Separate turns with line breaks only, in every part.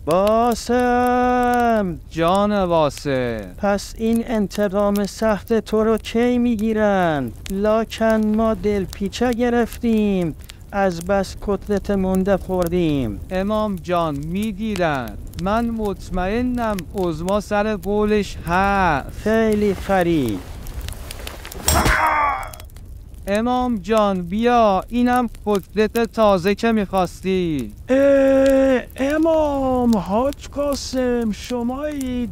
باسم،
جان واسه.
پس این انتقام سخت تو رو کی میگیرن؟ لاکن ما دلپیچه گرفتیم، از بس کتلت مونده خوردیم.
امام جان میگیرن، من مطمئنم عظما سر قولش هست.
خیلی خری.
امام جان بیا، اینم کتلت تازه که میخواستی.
امام حاج قاسم، شما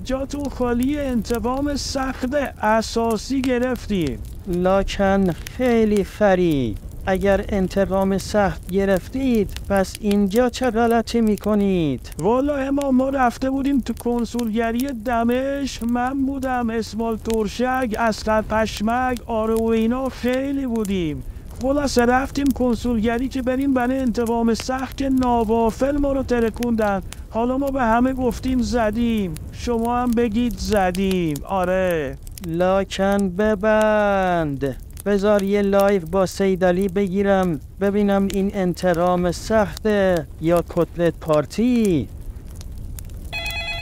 جاتون خالی، انتقام سخت اساسی گرفتیم.
لاکن خیلی خری. اگر انتقام سخت گرفتید پس اینجا چه غلطی میکنید؟
والا امام ما رفته بودیم تو کنسولگری دمشق، من بودم، اسمال ترشک، اسقر پشمک، آره و اینا خیلی بودیم. خلاصه رفتیم کنسولگری که بریم برای انتقام سخت که ناوافل ما رو ترکوندن. حالا ما به همه گفتیم زدیم، شما هم بگید زدیم. آره
لاکن ببند. بذار یه لایو با سیدعلی بگیرم ببینم این انتقام سخته یا کتلت پارتی.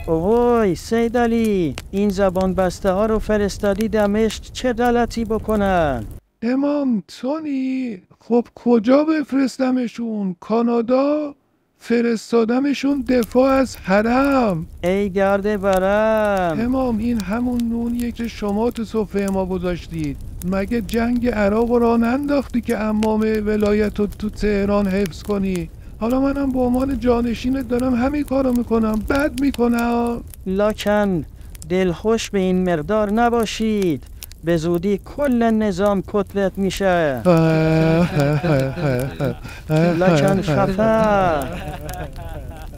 اوه سیدعلی، این زبان بسته ها رو فرستادی دمشق چه غلطی بکنن؟
امام تونی، خب کجا بفرستمشون؟ کانادا؟ فرستادمشون دفاع از حرم.
ای گرد برم.
امام این همون نونیه که شما تو سفره ما گذاشتید. مگه جنگ عراق را ننداختی که امامه ولایت رو تو تهران حفظ کنی؟ حالا منم به عنوان جانشینت دارم همین کارو میکنم. بد میکنم.
لاکن دلخوش به این مقدار نباشید، به زودی کل نظام کتلت میشه. لاکن خفه.